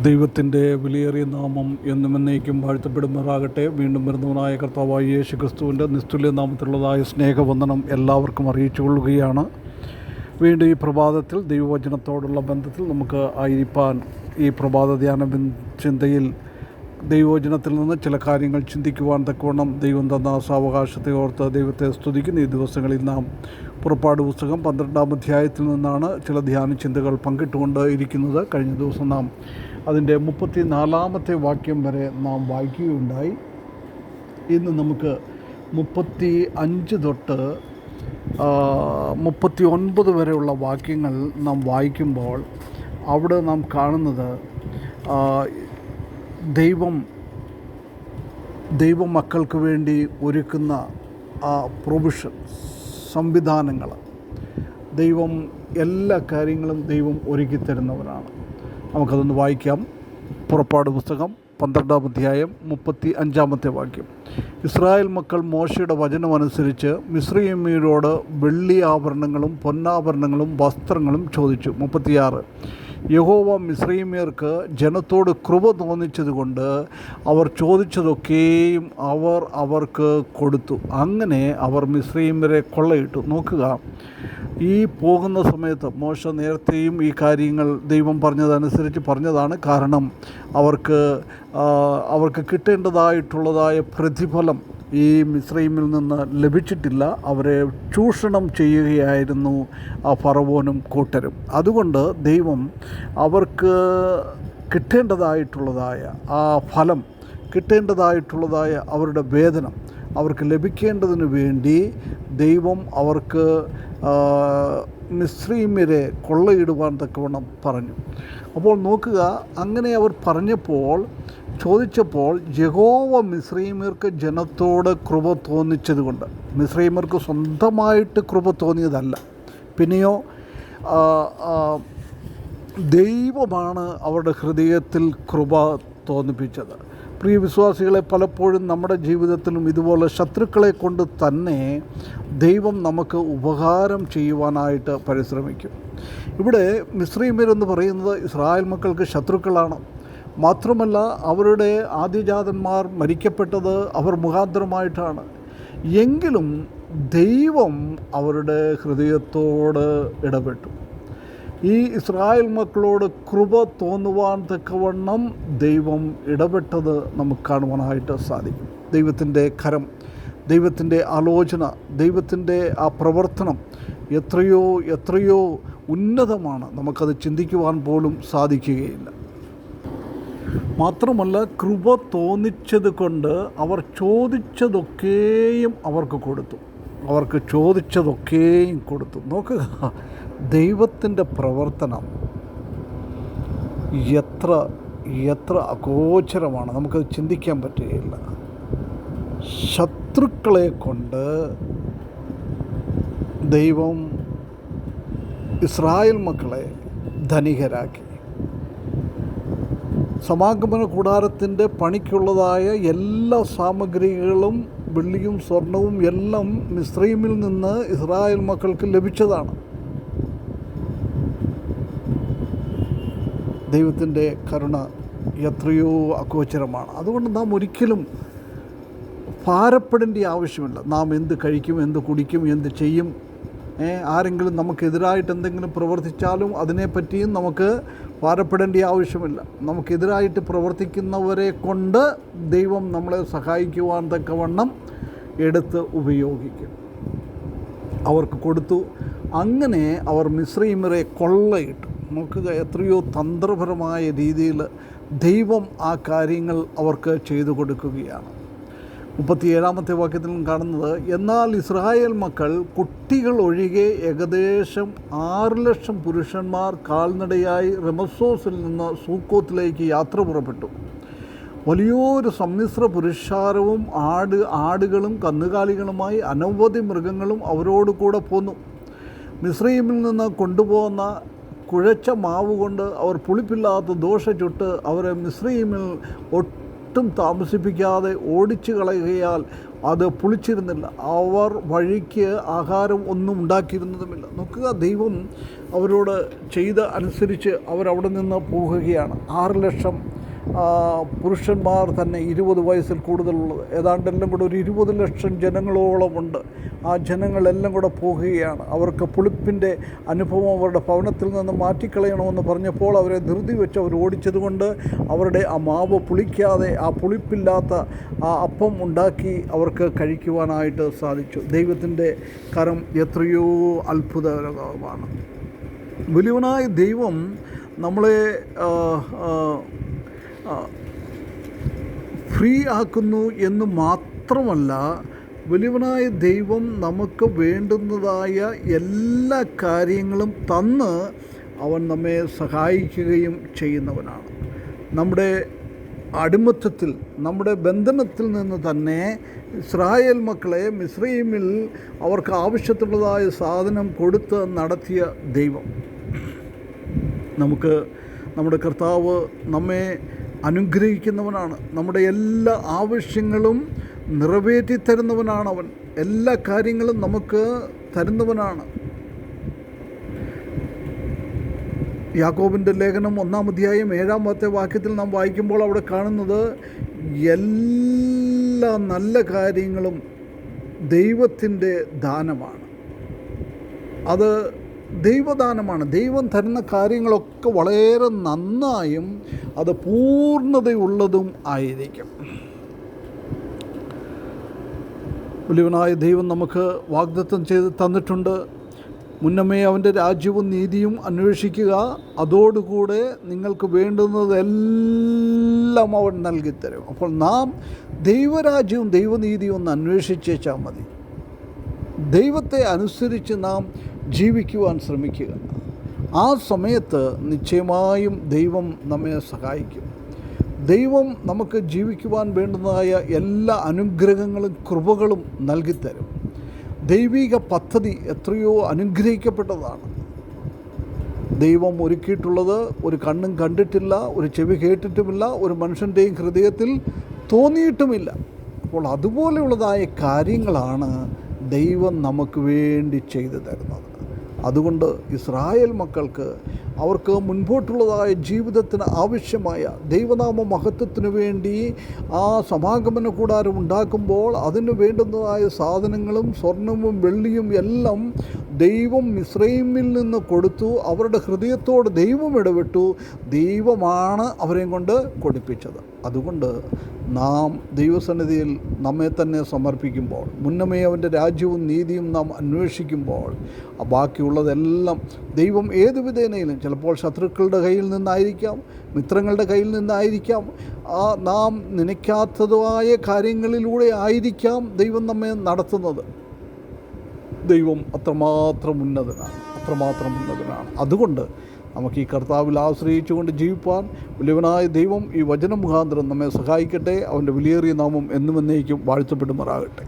ദൈവത്തിൻ്റെ വിലയേറിയ നാമം എന്നും എന്നേക്കും വാഴ്ത്തപ്പെടുമാറാകട്ടെ. വീണ്ടും വരുന്നവനായ കർത്താവായ യേശു ക്രിസ്തുവിൻ്റെ നിസ്തുല്യ നാമത്തിലുള്ളതായ സ്നേഹവന്ദനം എല്ലാവർക്കും അറിയിച്ചു കൊള്ളുകയാണ്. വീണ്ടും ഈ പ്രഭാതത്തിൽ ദൈവവചനത്തോടുള്ള ബന്ധത്തിൽ നമുക്ക് ആയിരിക്കാൻ ഈ പ്രഭാത ധ്യാന ചിന്തയിൽ ദൈവവചനത്തിൽ നിന്ന് ചില കാര്യങ്ങൾ ചിന്തിക്കുവാൻ തക്കവണ്ണം ദൈവം തന്ന സാവകാശത്തെ ഓർത്ത് ദൈവത്തെ സ്തുതിക്കുന്ന ഈ ദിവസങ്ങളിൽ നാം പുറപ്പാട് പുസ്തകം 12-ാം അധ്യായത്തിൽ നിന്നാണ് ചില ധ്യാന ചിന്തകൾ പങ്കിട്ടുകൊണ്ട് ഇരിക്കുന്നത്. കഴിഞ്ഞ ദിവസം നാം അതിൻ്റെ 34-ാമത്തെ വാക്യം വരെ നാം വായിക്കുകയുണ്ടായി. ഇന്ന് നമുക്ക് 35 തൊട്ട് 39 വരെയുള്ള വാക്യങ്ങൾ നാം വായിക്കുമ്പോൾ അവിടെ നാം കാണുന്നത് ദൈവം മക്കൾക്ക് വേണ്ടി ഒരുക്കുന്ന ആ പ്രൊവിഷൻ സംവിധാനങ്ങൾ, ദൈവം എല്ലാ കാര്യങ്ങളും ദൈവം ഒരുക്കി തരുന്നവരാണ്. നമുക്കതൊന്ന് വായിക്കാം. പുറപ്പാട് പുസ്തകം 12-ാം അധ്യായം 35-ാമത്തെ വാക്യം. ഇസ്രായേൽ മക്കൾ മോശയുടെ വചനമനുസരിച്ച് മിസ്രയീമ്യരോട് വെള്ളി ആഭരണങ്ങളും പൊന്നാഭരണങ്ങളും വസ്ത്രങ്ങളും ചോദിച്ചു. 36. യഹോവ മിസ്രയീമ്യർക്ക് ജനത്തോട് കൃപ തോന്നിച്ചതുകൊണ്ട് അവർ ചോദിച്ചതൊക്കെയും അവർക്ക് കൊടുത്തു. അങ്ങനെ അവർ മിസ്രയീമ്യരെ കൊള്ളയിട്ടു. നോക്കുക, ഈ പോകുന്ന സമയത്ത് മോശ നേരത്തെയും ഈ കാര്യങ്ങൾ ദൈവം പറഞ്ഞതനുസരിച്ച് പറഞ്ഞതാണ്. കാരണം അവർക്ക് കിട്ടേണ്ടതായിട്ടുള്ളതായ പ്രതിഫലം ഈ മിസ്രയീമിൽ നിന്ന് ലഭിച്ചിട്ടില്ല. അവരെ ചൂഷണം ചെയ്യുകയായിരുന്നു ആ ഫറവോനും കൂട്ടരും. അതുകൊണ്ട് ദൈവം അവർക്ക് കിട്ടേണ്ടതായിട്ടുള്ളതായ ആ ഫലം, കിട്ടേണ്ടതായിട്ടുള്ളതായ അവരുടെ വേതനം അവർക്ക് ലഭിക്കേണ്ടതിന് വേണ്ടി ദൈവം അവർക്ക് മിസ്രയീമ്യരെ കൊള്ളയിടുവാൻ തക്കവണ്ണം പറഞ്ഞു. അപ്പോൾ നോക്കുക, അങ്ങനെ അവർ ചോദിച്ചപ്പോൾ യഹോവ മിസ്രയീമ്യർക്ക് ജനത്തോട് കൃപ തോന്നിച്ചതുകൊണ്ട്, മിസ്രയീമ്യർക്ക് സ്വന്തമായിട്ട് കൃപ തോന്നിയതല്ല, പിന്നെയോ ദൈവമാണ് അവരുടെ ഹൃദയത്തിൽ കൃപ തോന്നിപ്പിച്ചത്. പ്രിയ വിശ്വാസികളെ, പലപ്പോഴും നമ്മുടെ ജീവിതത്തിലും ഇതുപോലെ ശത്രുക്കളെ കൊണ്ട് തന്നെ ദൈവം നമുക്ക് ഉപകാരം ചെയ്യുവാനായിട്ട് പരിശ്രമിക്കും. ഇവിടെ മിസ്രയീമ്യരെന്ന് പറയുന്നത് ഇസ്രായേൽ മക്കൾക്ക് ശത്രുക്കളാണ്. മാത്രമല്ല, അവരുടെ ആദ്യജാതന്മാർ മരിക്കപ്പെട്ടത് അവർ മുഖാന്തരമായിട്ടാണ്. എങ്കിലും ദൈവം അവരുടെ ഹൃദയത്തോട് ഇടപെട്ടു. ഈ ഇസ്രായേൽ മക്കളോട് കൃപ തോന്നുവാൻ തക്കവണ്ണം ദൈവം ഇടപെട്ടത് നമുക്ക് കാണുവാനായിട്ട് സാധിക്കും. ദൈവത്തിൻ്റെ കരം, ദൈവത്തിൻ്റെ ആലോചന, ദൈവത്തിൻ്റെ ആ പ്രവർത്തനം എത്രയോ ഉന്നതമാണ്. നമുക്കത് ചിന്തിക്കുവാൻ പോലും സാധിക്കുകയില്ല. മാത്രമല്ല, കൃപ തോന്നിച്ചത് കൊണ്ട് അവർ ചോദിച്ചതൊക്കെയും അവർക്ക് കൊടുത്തു. നോക്കുക, ദൈവത്തിൻ്റെ പ്രവർത്തനം എത്ര അഗോചരമാണ്, നമുക്കത് ചിന്തിക്കാൻ പറ്റുകയില്ല. ശത്രുക്കളെ കൊണ്ട് ദൈവം ഇസ്രായേൽ മക്കളെ ധനികരാക്കി. സമാഗമന കൂടാരത്തിൻ്റെ പണിക്കുള്ളതായ എല്ലാ സാമഗ്രികളും വെള്ളിയും സ്വർണവും എല്ലാം മിസ്രയീമിൽ നിന്ന് ഇസ്രായേൽ മക്കൾക്ക് ലഭിച്ചതാണ്. ദൈവത്തിൻ്റെ കരുണ എത്രയോ അഗോചരമാണ്. അതുകൊണ്ട് നാം ഒരിക്കലും ഭാരപ്പെടേണ്ട ആവശ്യമില്ല. നാം എന്ത് കഴിക്കും, എന്ത് കുടിക്കും, എന്ത് ചെയ്യും, ആരെങ്കിലും നമുക്കെതിരായിട്ട് എന്തെങ്കിലും പ്രവർത്തിച്ചാലും അതിനെപ്പറ്റിയും നമുക്ക് ഭാരപ്പെടേണ്ട ആവശ്യമില്ല. നമുക്കെതിരായിട്ട് പ്രവർത്തിക്കുന്നവരെ കൊണ്ട് ദൈവം നമ്മളെ സഹായിക്കുവാൻ തക്കവണ്ണം എടുത്ത് ഉപയോഗിക്കും. അവർക്ക് കൊടുത്തു. അങ്ങനെ അവർ മിസ്രയീമ്യരെ കൊള്ളയിട്ടു. നോക്കുക, എത്രയോ തന്ത്രപരമായ രീതിയിൽ ദൈവം ആ കാര്യങ്ങൾ അവർക്ക് ചെയ്തു കൊടുക്കുകയാണ്. 37-ാമത്തെ വാക്യത്തിൽ കാണുന്നത്, എന്നാൽ ഇസ്രായേൽ മക്കൾ കുട്ടികൾ ഒഴികെ ഏകദേശം 6 ലക്ഷം പുരുഷന്മാർ കാൽനടയായി റമസോസിൽ നിന്ന് സൂക്കോത്തിലേക്ക് യാത്ര പുറപ്പെട്ടു. വലിയൊരു സമ്മിശ്ര പുരുഷാരവും ആടുകളും കന്നുകാലികളുമായി അനവധി മൃഗങ്ങളും അവരോട് കൂടെ പോന്നു. മിസ്രയീമിൽ നിന്ന് കൊണ്ടുപോകുന്ന കുഴച്ച മാവ് കൊണ്ട് അവർ പുളിപ്പില്ലാത്ത ദോശ ചുട്ട് അവരെ മിസ്രയീമിൽ ഒട്ടും താമസിപ്പിക്കാതെ ഓടിച്ചു കളയുകയാൽ അത് പുളിച്ചിരുന്നില്ല. അവർ വഴിക്ക് ആഹാരം ഒന്നും ഉണ്ടാക്കിയിരുന്നതുമില്ല. നോക്കുക, ദൈവം അവരോട് ചെയ്ത അനുസരിച്ച് അവരവിടെ നിന്ന് പോകുകയാണ്. 6 ലക്ഷം പുരുഷന്മാർ തന്നെ 20 വയസ്സിൽ കൂടുതലുള്ളത്, ഏതാണ്ടെല്ലാം കൂടെ ഒരു 20 ലക്ഷം ജനങ്ങളോളമുണ്ട്. ആ ജനങ്ങളെല്ലാം കൂടെ പോകുകയാണ്. അവർക്ക് പുളിപ്പിൻ്റെ അനുഭവം അവരുടെ ഭവനത്തിൽ നിന്ന് മാറ്റിക്കളയണമെന്ന് പറഞ്ഞപ്പോൾ അവരെ ധൃതി വെച്ച് അവർ ഓടിച്ചതുകൊണ്ട് അവരുടെ ആ മാവ് പുളിക്കാതെ, ആ പുളിപ്പില്ലാത്ത ആ അപ്പം ഉണ്ടാക്കി അവർക്ക് കഴിക്കുവാനായിട്ട് സാധിച്ചു. ദൈവത്തിൻ്റെ കരം എത്രയോ അത്ഭുതകരമാണ്. വലിയവനായ ദൈവം നമ്മളെ ഫ്രീ ആക്കുന്നു എന്ന് മാത്രമല്ല, വലിയവനായ ദൈവം നമുക്ക് വേണ്ടുന്നതായ എല്ലാ കാര്യങ്ങളും തന്ന് അവൻ നമ്മെ സഹായിക്കുകയും ചെയ്യുന്നവനാണ്. നമ്മുടെ അടിമത്തത്തിൽ, നമ്മുടെ ബന്ധനത്തിൽ നിന്ന് തന്നെ ഇസ്രായേൽ മക്കളെ മിസ്രയീമിൽ അവർക്ക് ആവശ്യത്തിലുള്ളതായ സാധനം കൊടുത്ത് നടത്തിയ ദൈവം, നമ്മുടെ കർത്താവ് നമ്മെ അനുഗ്രഹിക്കുന്നവനാണ്. നമ്മുടെ എല്ലാ ആവശ്യങ്ങളും നിറവേറ്റി തരുന്നവനാണ് അവൻ. എല്ലാ കാര്യങ്ങളും നമുക്ക് തരുന്നവനാണ്. യാക്കോബിൻ്റെ ലേഖനം 1-ാം അധ്യായം 7-ാമത്തെ വാക്യത്തിൽ നാം വായിക്കുമ്പോൾ അവിടെ കാണുന്നത്, എല്ലാ നല്ല കാര്യങ്ങളും ദൈവത്തിൻ്റെ ദാനമാണ്. അത് ദൈവദാനമാണ്. ദൈവം തരുന്ന കാര്യങ്ങളൊക്കെ വളരെ നന്നായും അത് പൂർണ്ണതയുള്ളതും ആയിരിക്കും. വലിയവനായ ദൈവം നമുക്ക് വാഗ്ദത്തം ചെയ്ത് തന്നിട്ടുണ്ട്. മുന്നമേ അവൻ്റെ രാജ്യവും നീതിയും അന്വേഷിക്കുക, അതോടുകൂടെ നിങ്ങൾക്ക് വേണ്ടുന്നതെല്ലാം അവൻ നൽകിത്തരും. അപ്പോൾ നാം ദൈവരാജ്യവും ദൈവനീതിയും ഒന്ന് അന്വേഷിച്ചേച്ചാൽ മതി. ദൈവത്തെ അനുസരിച്ച് നാം ജീവിക്കുവാൻ ശ്രമിക്കുക. ആ സമയത്ത് നിശ്ചയമായും ദൈവം നമ്മെ സഹായിക്കും. ദൈവം നമുക്ക് ജീവിക്കുവാൻ വേണ്ടുന്നതായ എല്ലാ അനുഗ്രഹങ്ങളും കൃപകളും നൽകിത്തരും. ദൈവിക പദ്ധതി എത്രയോ അനുഗ്രഹിക്കപ്പെട്ടതാണ്. ദൈവം ഒരുക്കിയിട്ടുള്ളത് ഒരു കണ്ണും കണ്ടിട്ടില്ല, ഒരു ചെവി കേട്ടിട്ടുമില്ല, ഒരു മനുഷ്യൻ്റെയും ഹൃദയത്തിൽ തോന്നിയിട്ടുമില്ല. അപ്പോൾ അതുപോലെയുള്ളതായ കാര്യങ്ങളാണ് ദൈവം നമുക്ക് വേണ്ടി ചെയ്തു തരുന്നത്. അതുകൊണ്ട് ഇസ്രായേൽ മക്കൾക്ക് അവർക്ക് മുൻപോട്ടുള്ളതായ ജീവിതത്തിന് ആവശ്യമായ ദൈവനാമ മഹത്വത്തിന് വേണ്ടി ആ സമാഗമന കൂടാരം ഉണ്ടാക്കുമ്പോൾ അതിന് വേണ്ടുന്നതായ സാധനങ്ങളും സ്വർണവും വെള്ളിയും എല്ലാം ദൈവം മിസ്രയീമിൽ നിന്ന് കൊടുത്തു. അവരുടെ ഹൃദയത്തോട് ദൈവം ഇടപെട്ടു. ദൈവമാണ് അവരെയും കൊണ്ട് കൊടുപ്പിച്ചത്. അതുകൊണ്ട് നാം ദൈവസന്നിധിയിൽ നമ്മെ തന്നെ സമർപ്പിക്കുമ്പോൾ, മുന്നമേ അവൻ്റെ രാജ്യവും നീതിയും നാം അന്വേഷിക്കുമ്പോൾ, ബാക്കിയുള്ളതെല്ലാം ദൈവം ഏത് വിധേനയിലും, ചിലപ്പോൾ ശത്രുക്കളുടെ കയ്യിൽ നിന്നായിരിക്കാം, മിത്രങ്ങളുടെ കയ്യിൽ നിന്നായിരിക്കാം, നാം നനയ്ക്കാത്തതുമായ കാര്യങ്ങളിലൂടെ ആയിരിക്കാം ദൈവം നമ്മെ നടത്തുന്നത്. ദൈവം അത്രമാത്രം ഉന്നതനാണ്. അതുകൊണ്ട് നമുക്ക് ഈ കർത്താവിൽ ആശ്രയിച്ചുകൊണ്ട് ജീവിപ്പാൻ വലിയവനായ ദൈവം ഈ വചനം മുഖാന്തരം നമ്മെ സഹായിക്കട്ടെ. അവൻ്റെ വിലയേറിയ നാമം എന്നും എന്നേക്കും വാഴ്ത്തപ്പെടുമാറാകട്ടെ.